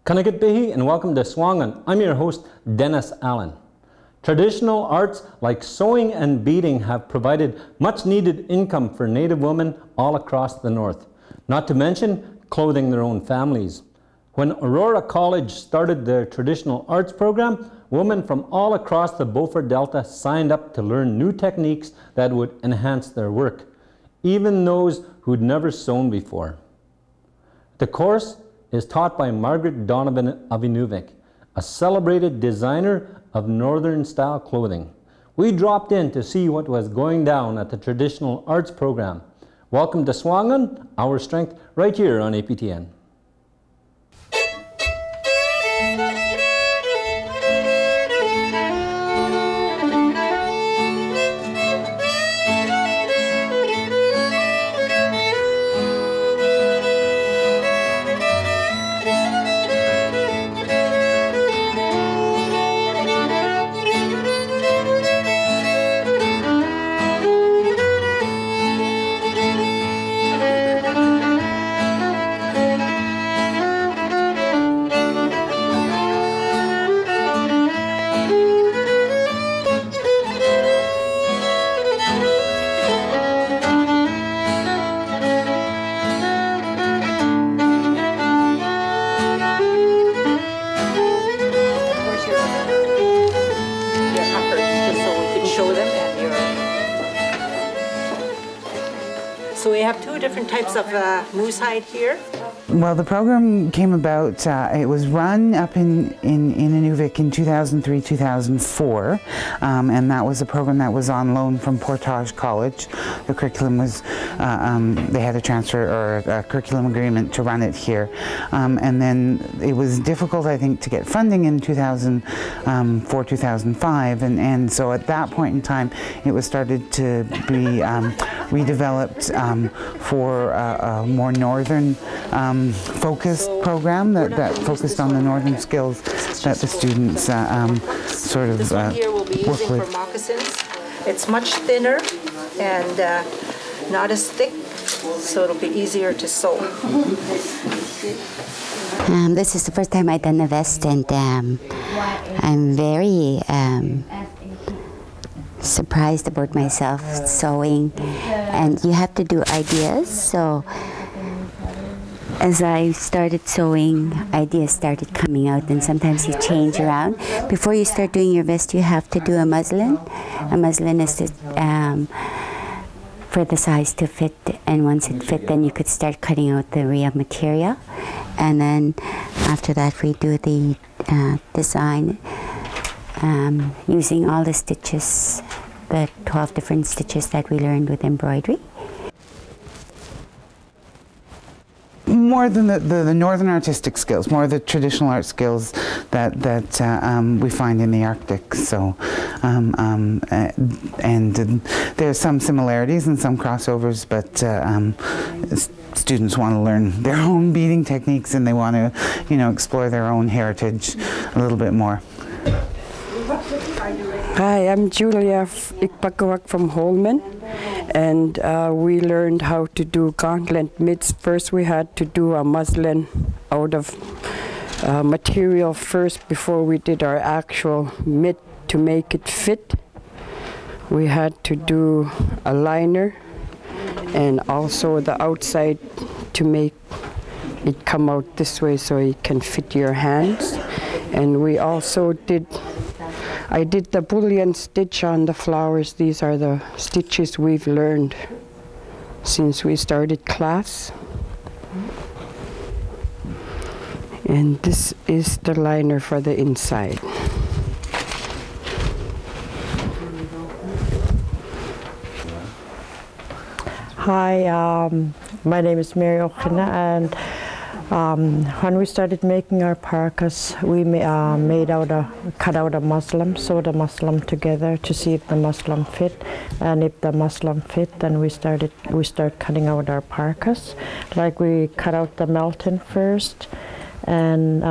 Kanagat Bihi and welcome to SUAANGAN. I'm your host, Dennis Allen. Traditional arts like sewing and beading have provided much needed income for Native women all across the North, not to mention clothing their own families. When Aroura College started their traditional arts program, women from all across the Beaufort Delta signed up to learn new techniques that would enhance their work, even those who'd never sewn before. The course is taught by Margaret Donovan of Inuvik, a celebrated designer of Northern-style clothing. We dropped in to see what was going down at the traditional arts program. Welcome to SUAANGAN, Our Strength, right here on APTN. So we have two different types of moose hide here. Well, the program came about, it was run up in Inuvik in 2003-2004, and that was a program that was on loan from Portage College. The curriculum was, they had a transfer or a curriculum agreement to run it here. And then it was difficult, I think, to get funding in 2004-2005, and so at that point in time, it was started to be redeveloped for a more northern focused program that focused on the northern skills that the students sort of This one here we'll be using for moccasins. It's much thinner and not as thick, so it'll be easier to sew. This is the first time I've done a vest, and I'm very surprised about myself sewing, and you have to do ideas. So as I started sewing, ideas started coming out, and sometimes you change around. Before you start doing your vest, you have to do a muslin. A muslin is for the size to fit, and once it fit, then you could start cutting out the real material. And then after that, we do the design using all the stitches, the 12 different stitches that we learned with embroidery. More than the northern artistic skills, more the traditional art skills that we find in the Arctic. So, and there's some similarities and some crossovers, but students want to learn their own beading techniques, and they want to, explore their own heritage a little bit more. Hi, I'm Julia Ikpakawak from Holman, and we learned how to do gauntlet mitts. First we had to do a muslin out of material first before we did our actual mitt to make it fit. We had to do a liner and also the outside to make it come out this way so it can fit your hands. And we also I did the bullion stitch on the flowers. These are the stitches we've learned since we started class. And this is the liner for the inside. Hi, my name is Mary O'Connor, and When we started making our parkas, we cut out a muslin, sewed a muslin together to see if the muslin fit, and if the muslin fit, then we start cutting out our parkas. Like we cut out the melton first, and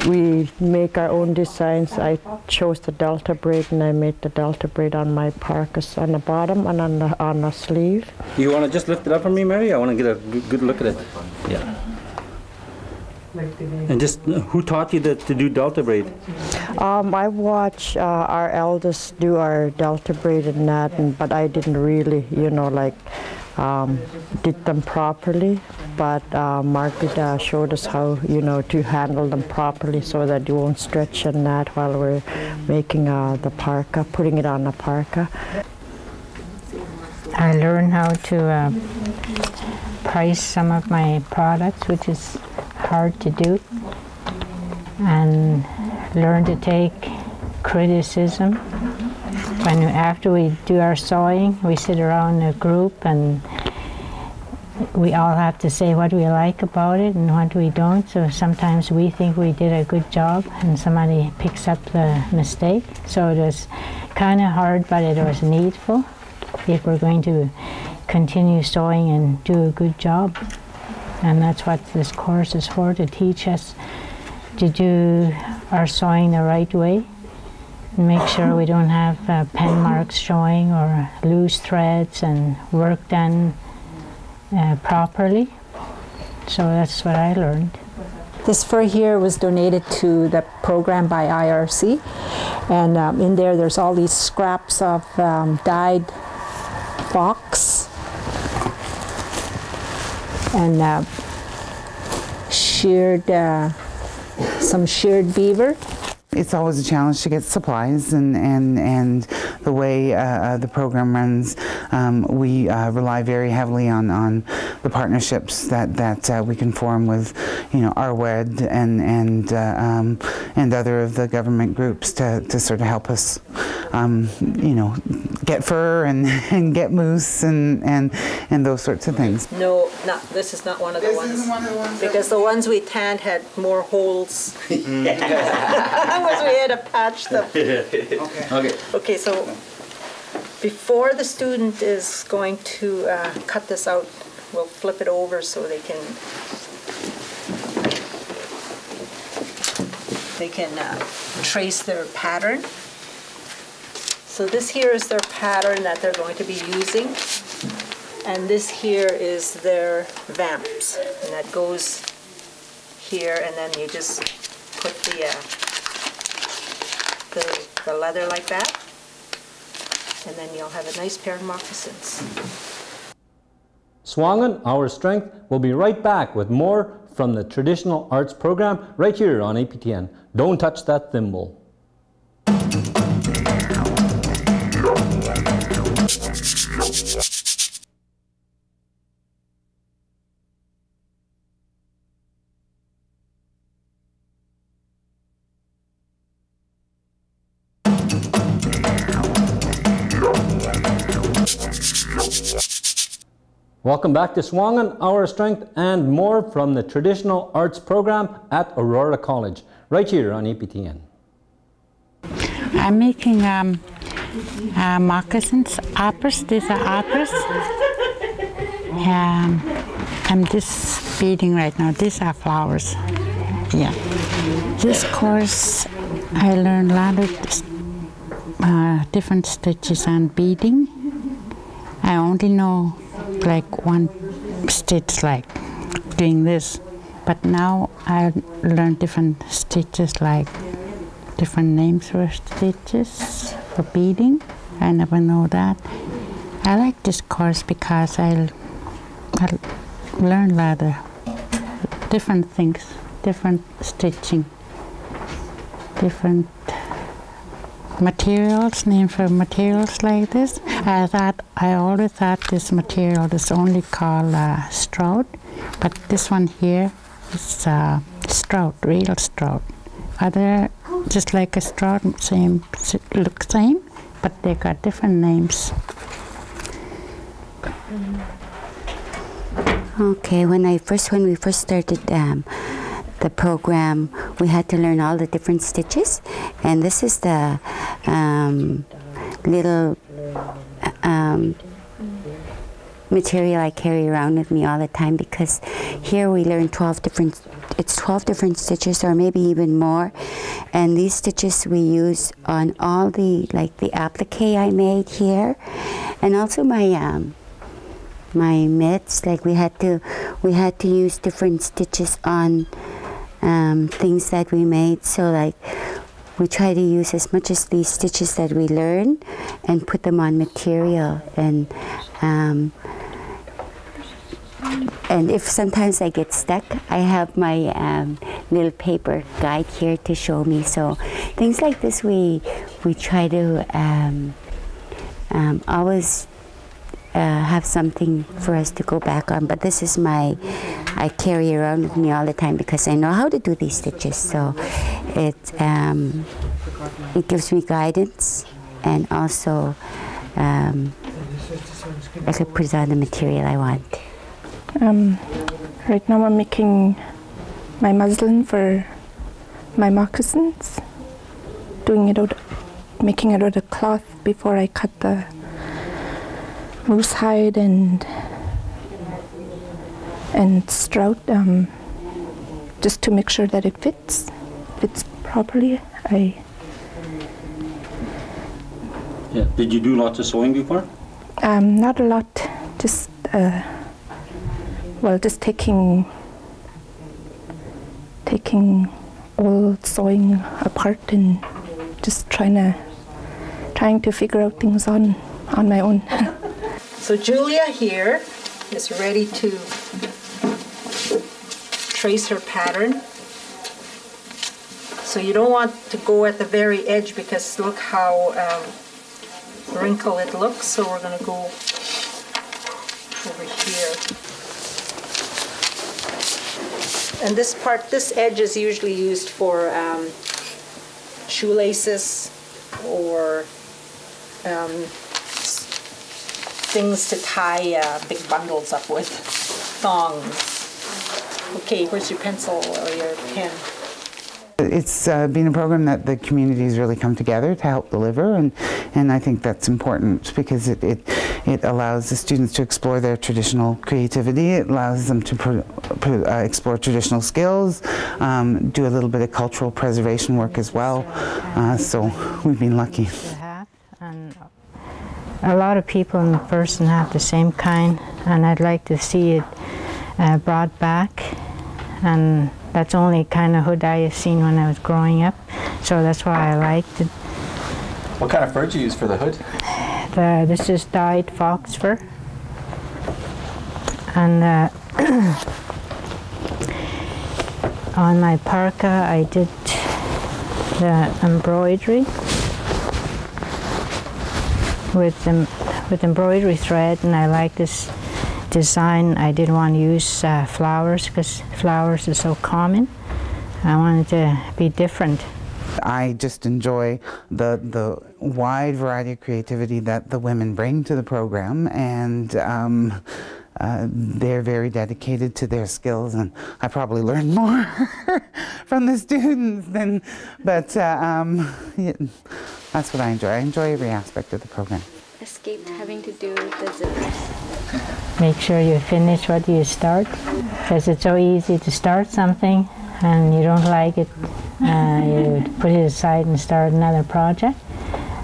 we make our own designs. I chose the delta braid, and I made the delta braid on my parkas on the bottom and on the sleeve. You want to just lift it up for me, Mary? I want to get a good look at it. Yeah. And just, who taught you to do delta braid? I watched our eldest do our delta braid and that, but I didn't really, did them properly. But Margaret showed us how, to handle them properly so that you won't stretch and that while we're making the parka, putting it on the parka. I learned how to price some of my products, which is hard to do, and learn to take criticism. After we do our sewing, we sit around in a group and we all have to say what we like about it and what we don't. So sometimes we think we did a good job and somebody picks up the mistake. So it was kind of hard, but it was needful if we're going to continue sewing and do a good job. And that's what this course is for, to teach us to do our sewing the right way and make sure we don't have pen marks showing or loose threads, and work done properly. So that's what I learned. This fur here was donated to the program by IRC, and in there's all these scraps of dyed fox and some sheared beaver. It's always a challenge to get supplies, and the way the program runs, we rely very heavily on the partnerships that we can form with, RWED and other of the government groups to sort of help us, get fur and get moose and those sorts of things. No, this is not one of the ones. This isn't one of the ones. Because the ones we tanned had more holes. Was we had to patch them. Okay, so before the student is going to cut this out, we'll flip it over so they can trace their pattern. So this here is their pattern that they're going to be using, and this here is their vamps, and that goes here, and then you just put the leather like that, and then you'll have a nice pair of moccasins. SUAANGAN, Our Strength, will be right back with more from the Traditional Arts program right here on APTN. Don't touch that thimble. Welcome back to SUAANGAN, Our Strength, and more from the Traditional Arts program at Aroura College, right here on APTN. I'm making moccasins, uppers. These are uppers. I'm just beading right now. These are flowers. Yeah. This course, I learned a lot of different stitches on beading. I only know like one stitch, like doing this, but now I learned different stitches, like different names for stitches for beading. I never know that. I like this course because I learned a lot of different things, different stitching, different materials, named for materials like this. I always thought this material is only called strout, but this one here is strout, real strout. Other, just like a strout, look same, but they got different names. Okay, when we first started the program, we had to learn all the different stitches, and this is the little material I carry around with me all the time, because here we learn 12 different stitches, or maybe even more, and these stitches we use on all the applique I made here, and also my my mitts. Like we had to use different stitches on things that we made, so like we try to use as much as these stitches that we learn and put them on material, and if sometimes I get stuck, I have my little paper guide here to show me. So things like this we try to always have something for us to go back on. But this is I carry around with me all the time because I know how to do these stitches. So it gives me guidance, and also I could put it on the material I want. Right now I'm making my muslin for my moccasins, making it out of cloth before I cut the moose hide and strout, just to make sure that it fits properly. Yeah. Did you do lots of sewing before? Not a lot, just just taking old sewing apart and just trying to figure out things on my own. So Julia here is ready to trace her pattern. So you don't want to go at the very edge, because look how wrinkled it looks. So we're going to go over here. And this edge is usually used for shoelaces or things to tie big bundles up with, thongs. Okay, where's your pencil or your pen? It's been a program that the community has really come together to help deliver, and I think that's important because it allows the students to explore their traditional creativity. It allows them to explore traditional skills, do a little bit of cultural preservation work as well. So we've been lucky. And a lot of people in person have the same kind, and I'd like to see it brought back. And that's only kind of hood I have seen when I was growing up, so that's why I liked it. What kind of fur do you use for the hood? This is dyed fox fur, and on my parka I did the embroidery with embroidery thread, and I like this design. I didn't want to use flowers because flowers are so common. I wanted to be different. I just enjoy the wide variety of creativity that the women bring to the program, and they're very dedicated to their skills, and I probably learned more from the students but yeah, that's what I enjoy. I enjoy every aspect of the program. Escaped having to do the zippers. Make sure you finish what you start, because it's so easy to start something and you don't like it, you put it aside and start another project.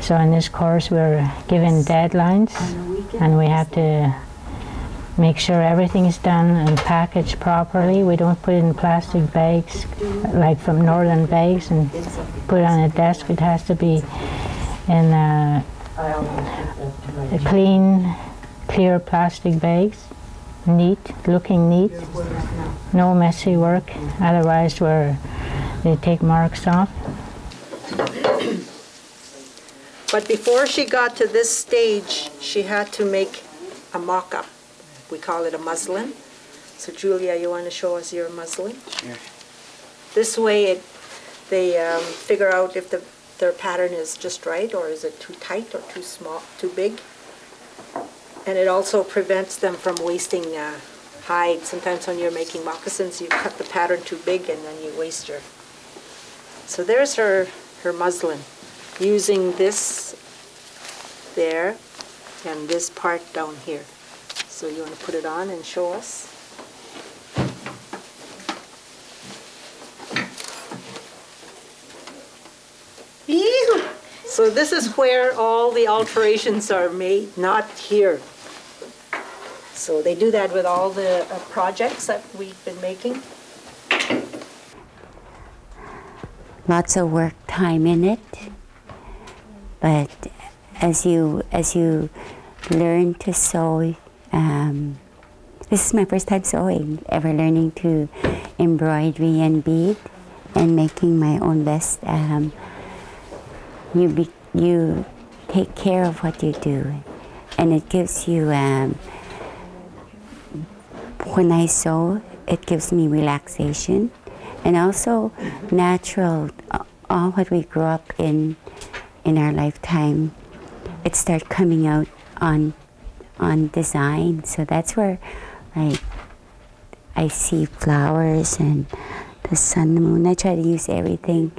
So in this course we're given deadlines, and we have to make sure everything is done and packaged properly. We don't put it in plastic bags like from northern bags and put it on a desk. It has to be in a clean, clear plastic bags, neat, looking neat, no messy work, otherwise they take marks off. But before she got to this stage, she had to make a mock-up. We call it a muslin. So Julia, you want to show us your muslin? Sure. This way they figure out if their pattern is just right, or is it too tight or too small, too big. And it also prevents them from wasting hide. Sometimes when you're making moccasins, you cut the pattern too big and then you waste your... So there's her muslin, using this there and this part down here. So you want to put it on and show us? Ew. So this is where all the alterations are made, not here. So they do that with all the projects that we've been making. Lots of work time in it, but as you learn to sew, this is my first time sewing, ever learning to embroidery and bead and making my own vest. You take care of what you do, and it gives you, when I sew, it gives me relaxation, and also natural, all what we grew up in our lifetime, it starts coming out on design. So that's where I see flowers and the sun, the moon. I try to use everything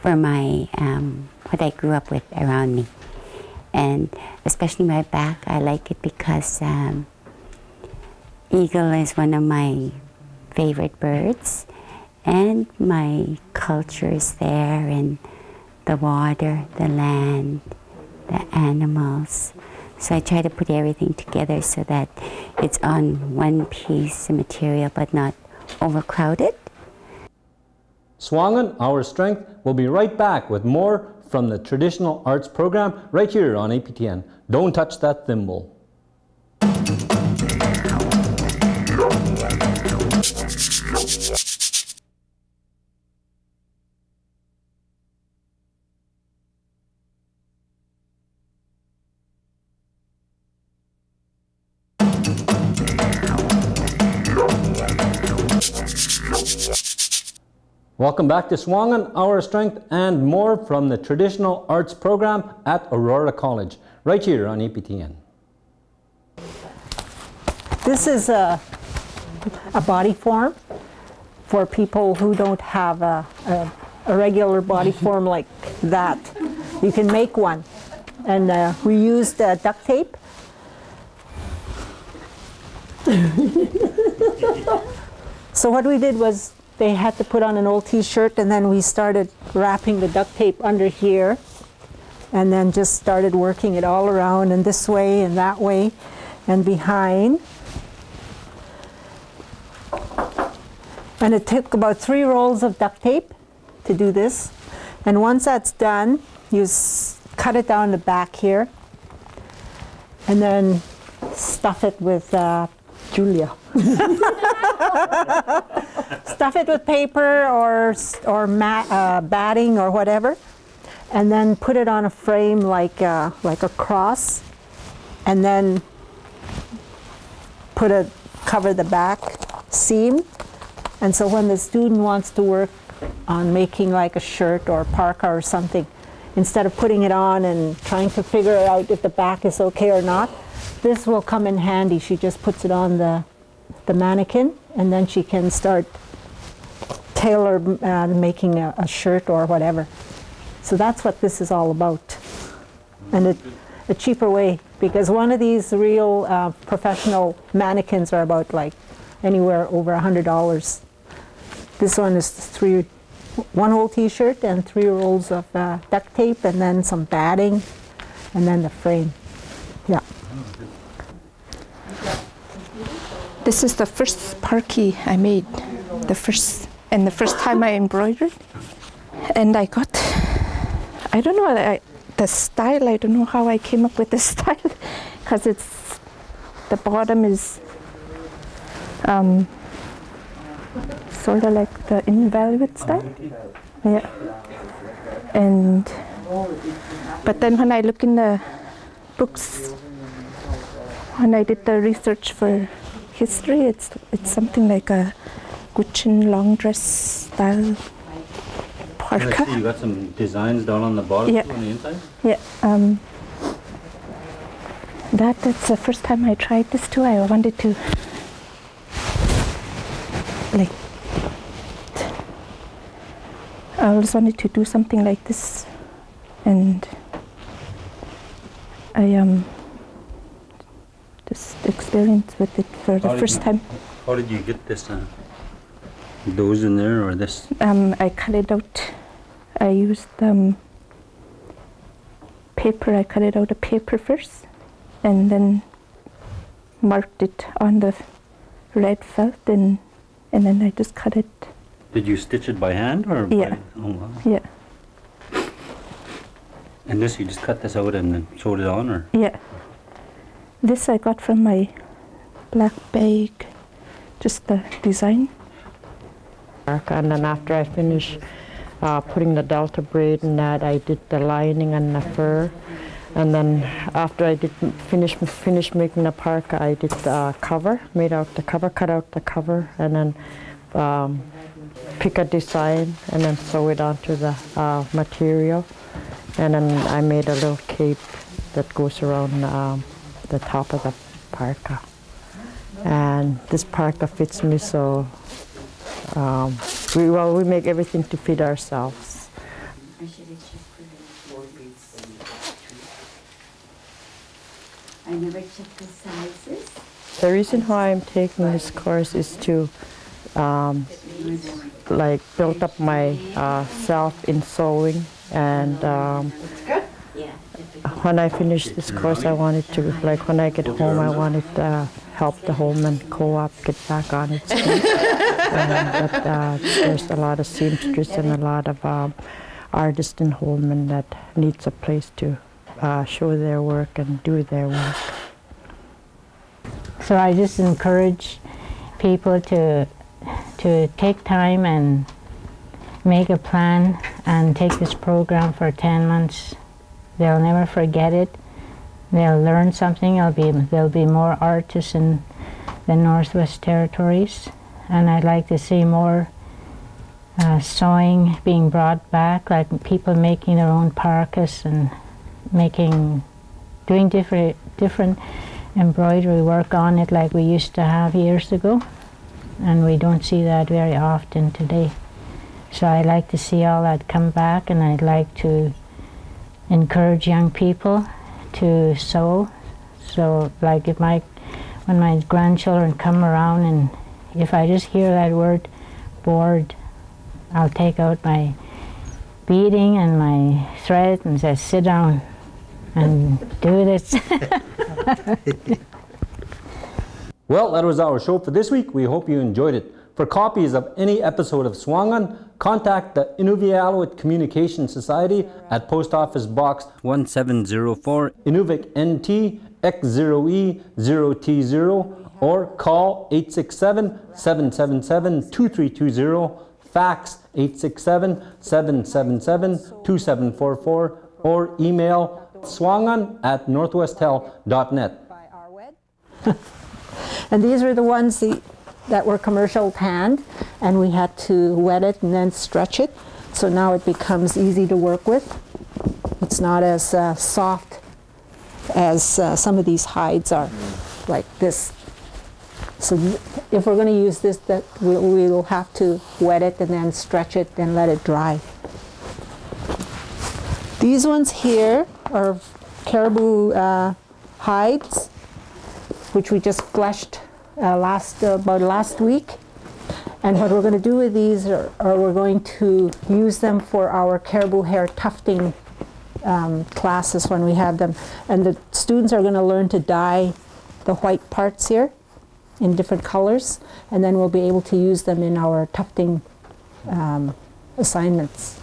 for my, what I grew up with around me. And especially my back, I like it because eagle is one of my favorite birds, and my culture is there, and the water, the land, the animals. So I try to put everything together so that it's on one piece of material but not overcrowded. SUAANGAN, Our Strength, will be right back with more from the Traditional Arts program right here on APTN. Don't touch that thimble. Welcome back to SUAANGAN, Our Strength, and more from the Traditional Arts program at Aroura College, right here on APTN. This is a body form for people who don't have a regular body form like that. You can make one. And we used duct tape. So what we did was, they had to put on an old t-shirt, and then we started wrapping the duct tape under here, and then just started working it all around, and this way and that way and behind. And it took about 3 rolls of duct tape to do this. And once that's done, you cut it down the back here, and then stuff it with Julia. Stuff it with paper or batting or whatever, and then put it on a frame like a cross, and then cover the back seam. And so when the student wants to work on making like a shirt or a parka or something, instead of putting it on and trying to figure out if the back is okay or not, this will come in handy. She just puts it on the mannequin, and then she can start making a shirt or whatever. So that's what this is all about. And a cheaper way, because one of these real professional mannequins are about like anywhere over $100. This one is one whole t-shirt and 3 rolls of duct tape, and then some batting, and then the frame. Yeah. This is the first parkie I made, the first time I embroidered. And I got, I don't know, the style, I don't know how I came up with the style, because the bottom is sort of like the Inuvialuit style. Yeah. But then when I look in the books, when I did the research for history, it's something like a Gutchen long dress style parka. I see you got some designs down on the bottom, yeah. On the inside? Yeah. That's the first time I tried this too. I wanted to like, I always wanted to do something like this, and I just experienced with it for the first time. How did you get this? Those in there or this? I cut it out. I used paper. I cut it out of paper first, and then marked it on the red felt, and then I just cut it. Did you stitch it by hand or? Yeah. By, oh, wow. Yeah. And this, you just cut this out and then sewed it on, or? Yeah. This I got from my black bag, just the design. And then after I finished putting the delta braid in that, I did the lining and the fur. And then after I did finish making the parka, I did the cover, made out the cover, cut out the cover, and then pick a design and then sew it onto the material. And then I made a little cape that goes around the top of the parka. And this parka fits me, so we make everything to fit ourselves. I never checked the sizes. The reason why I'm taking this course is to like build up my self in sewing, and when I finish this course, I wanted to, like when I get home, I wanted to help the Holman Co-op get back on its feet. But there's a lot of seamstress and a lot of artists in Holman that needs a place to show their work and do their work. So I just encourage people to take time and make a plan and take this program for 10 months. They'll never forget it. They'll learn something. There'll be more artists in the Northwest Territories, and I'd like to see more sewing being brought back, like people making their own parkas and doing different embroidery work on it like we used to have years ago, and we don't see that very often today. So I'd like to see all that come back, and I'd like to encourage young people to sew. So like when my grandchildren come around, and if I just hear that word board, I'll take out my beading and my thread and say, sit down and do this. Well, that was our show for this week. We hope you enjoyed it. For copies of any episode of SUAANGAN, contact the Inuvialuit Communication Society at Post Office Box 1704, Inuvik NT X0E0T0, or call 867-777-2320, fax 867-777-2744, or email swangan@northwestel.net. And these are the ones that were commercial tanned, and we had to wet it and then stretch it, so now it becomes easy to work with. It's not as soft as some of these hides are, like this. So if we're going to use this, that we will have to wet it and then stretch it and let it dry. These ones here are caribou hides, which we just fleshed about last week. And what we're going to do with these are we're going to use them for our caribou hair tufting classes when we have them. And the students are going to learn to dye the white parts here in different colors, and then we'll be able to use them in our tufting assignments.